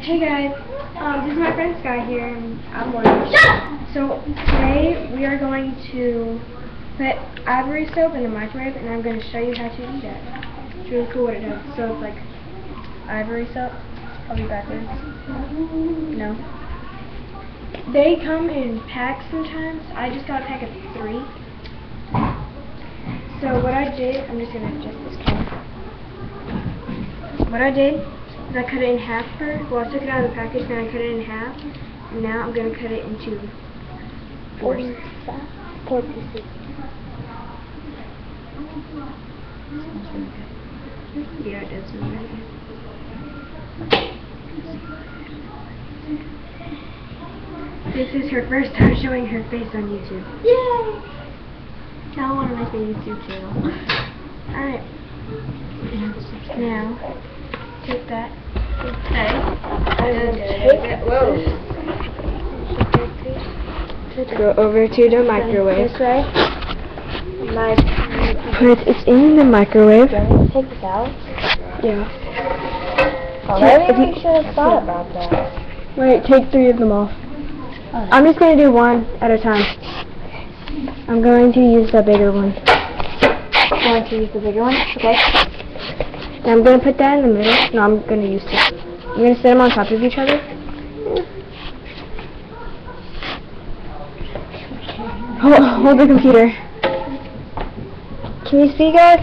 Hey guys, this is my friend Sky here, and I'm Lauren. So today we are going to put ivory soap in the microwave, and I'm going to show you how to do that. It's really cool what it does. So it's like ivory soap. I'll be backwards. No. They come in packs sometimes. I just got a pack of 3. So what I did, I'm just going to adjust this camera. What I did is I cut it in half first. Well, I took it out of the package, then I cut it in half. And now I'm going to cut it into 4 pieces. Yeah, it does smell really good. This is her first time showing her face on YouTube. Yay! I want to make a YouTube channel. Alright. Now, take that. Okay. Go over to the microwave. This way. Put it in the microwave. Take this out? Yeah. Oh, maybe we should have thought about that. Wait, take 3 of them off. Oh. I'm just going to do 1 at a time. I'm going to use the bigger one. Going to use the bigger one? Okay. Now I'm going to put that in the middle. No, I'm going to use 2. I'm going to set them on top of each other. Hold the computer. Can you see, guys?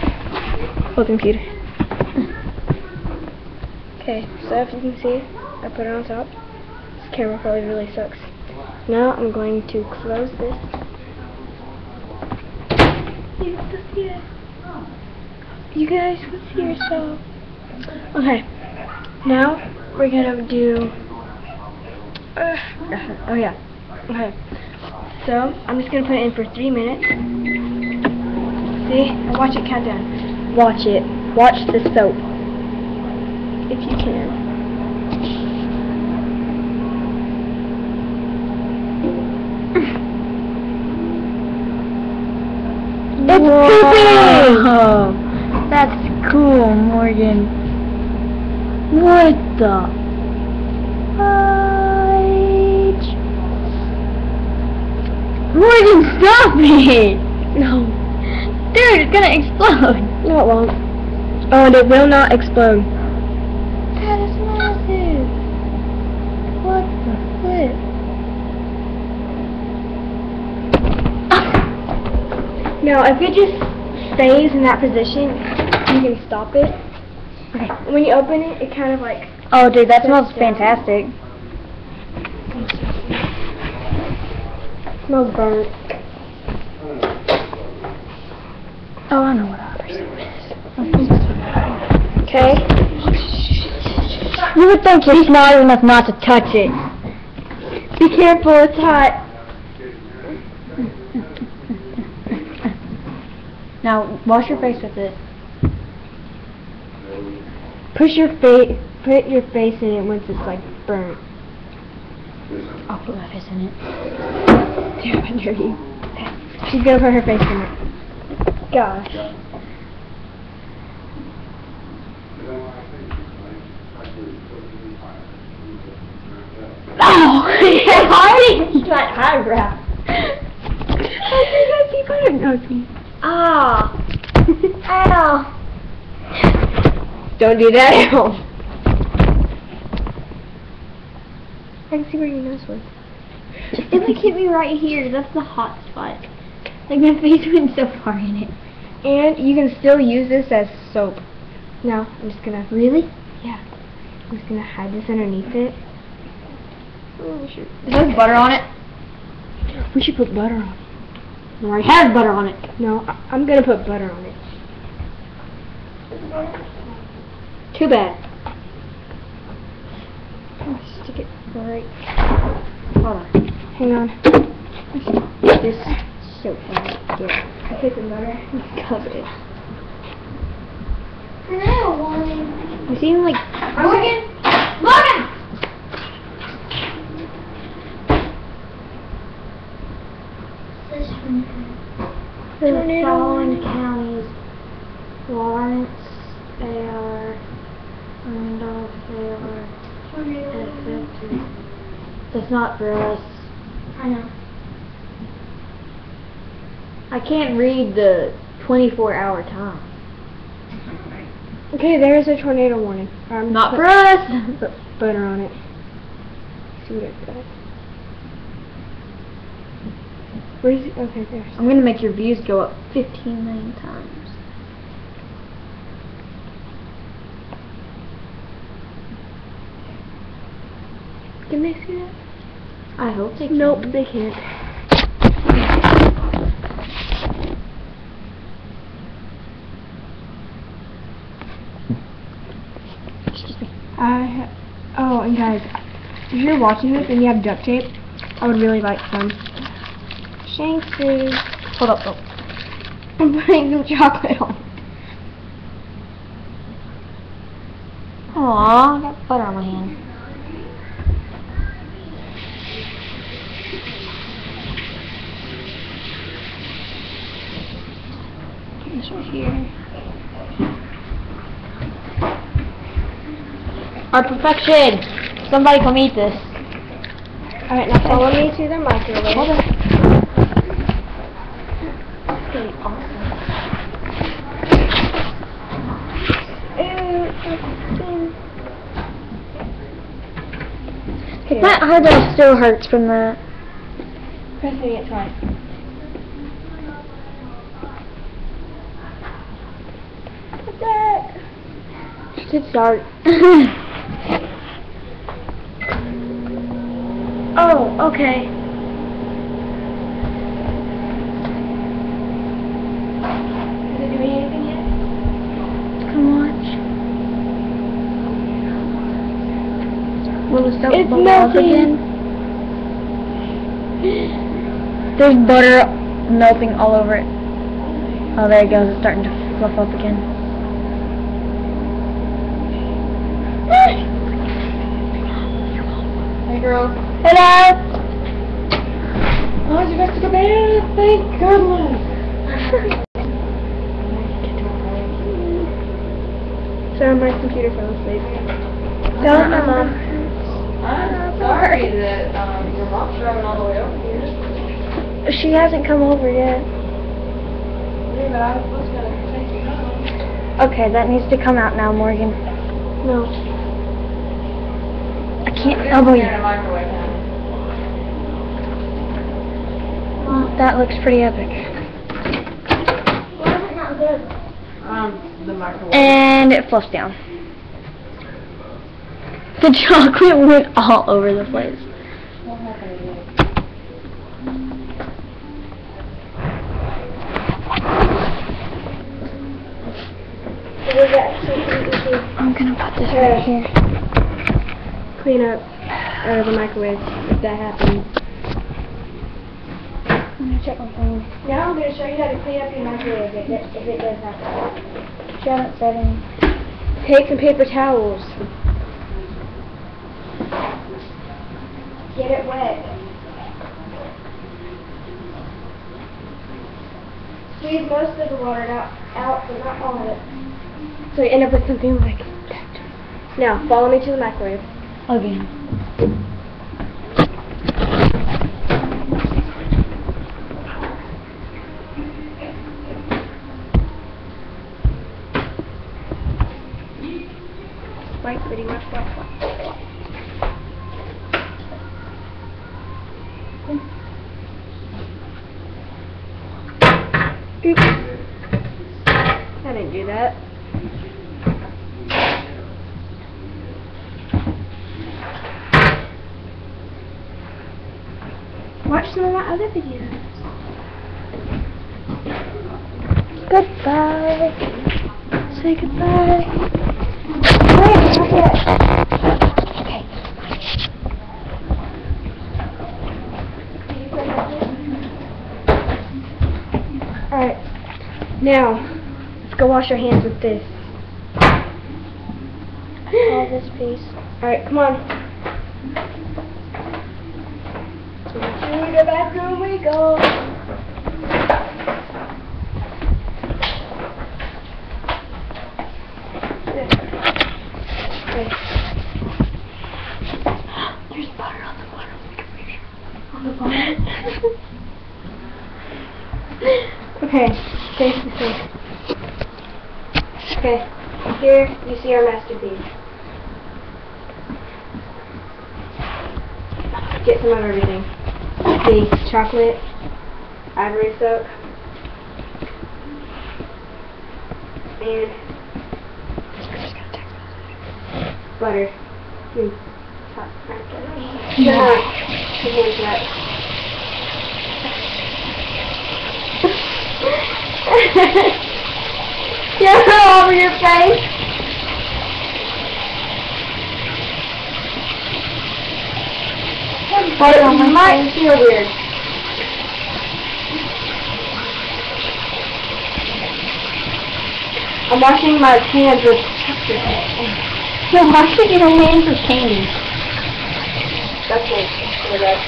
Hold the computer. Okay, so if you can see, I put it on top. This camera probably really sucks. Now I'm going to close this. You guys can see yourself. Okay, now we're gonna do. Oh yeah. Okay, so I'm just gonna put it in for 3 minutes. See? Watch it count down. Watch it. Watch the soap. If you can. It's pooping! That's cool, Morgan. What the? Morgan, stop it! No. Dude, it's gonna explode. No, it won't. Oh, and it will not explode. That is massive. What the flip? Now, if it just stays in that position, you can stop it. Okay. When you open it, it kind of like... Oh, dude, that smells fantastic. It smells burnt. Oh, I know what AWESOMEEEEE is. Okay. You would think you're smart enough not to touch it. Be careful, it's hot. Now, wash your face with it. Put your face in it once it's like burnt. I'll put my face in it. Damn, I dare you. Okay. She's gonna put her face in it. Gosh. Oh! It's my eyebrow. Oh, you better know me. Ah! Ow! Don't do that at home. I can see where your nose was. It like hit me right here. That's the hot spot. Like my face went so far in it. And you can still use this as soap. No, I'm just gonna... Really? Yeah. I'm just gonna hide this underneath it. Oh, Is there butter on it? We should put butter on it. No, I have butter on it. No, I'm gonna put butter on it. Too bad. Stick it right. Hold on. Hang on. This soap right there. I put some butter and cover it. You see him like... Morgan! Morgan! The following counties: Lawrence, AR, Randolph, AR, That's not for us. I know. I can't read the 24-hour time. Okay, there's a tornado warning. Not for us! Put butter on it. See what it does. Where's it? Okay, there's. I'm gonna make your views go up 15 million times. Can they see that? I hope they can. Nope, they can't. Oh, and guys, if you're watching this and you have duct tape, I would really like some. Shankses. Hold up, I'm putting some chocolate on. Aww, I got butter on my hand. Put this right here. Our perfection! Somebody come eat this. Alright, now follow me to the microwave. Hold on. That's gonna be awesome. Okay. My eyebrow still hurts from that. Pressing it twice. What's that? Just hit start. Oh, okay. Is it doing anything yet? Come watch. Will the soap It's bubble up melting. again? There's butter melting all over it. Oh, there it goes. It's starting to fluff up again. Hey, girl. Hello! Oh, you got to go bed? Thank goodness. So my computer fell asleep. Don't know, Mom. I'm sorry that your mom's driving all the way over here. She hasn't come over yet. Yeah, but I was going to take you home. Okay, that needs to come out now, Morgan. No. I can't. We're Oh, boy. in a microwave now. Well, that looks pretty epic. Why is it not good? The microwave. And it fluffs down. The chocolate went all over the place. What happened again? It was actually pretty easy. I'm gonna put this right here. Clean up the microwave if that happens. I'm gonna check my phone. Now I'm going to show you how to clean up your microwave if it does happen. She hasn't said anything. Take some paper towels. Get it wet. Squeeze most of the water out, but not all of it. So you end up with something like that. Now, follow me to the microwave. Again. Right, pretty much. Oops. I didn't do that. Watch some of my other videos. Goodbye. Say goodbye. Wait, not yet. Okay. Alright. Now, let's go wash our hands with this. All this piece. Alright, come on. To the bathroom we go. Okay. Okay, face the sink. Okay, here you see our masterpiece. Get some of everything. The chocolate, ivory soap, and butter. Hot butter. Get it all over your face. Butter on my might feel weird. I'm washing my hands with You're washing your hands with candy. that's it. There it is.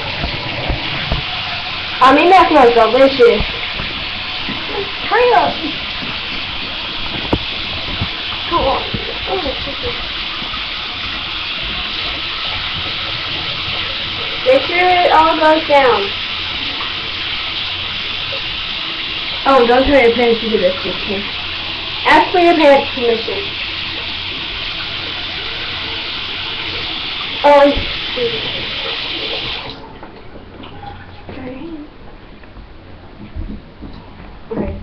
I mean, that smells delicious. Hurry up. Come on. Make sure it all goes down. Oh, don't tell your parents to do this with me. Ask for your parents' permission. Oh, okay.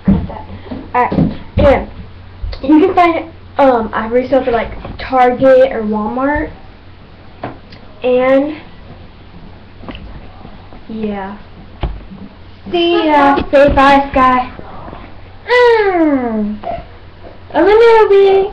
Cut that. Alright, yeah. You can find ivory soap at like Target or Walmart. And yeah. See ya. Say bye, Sky. A little bit.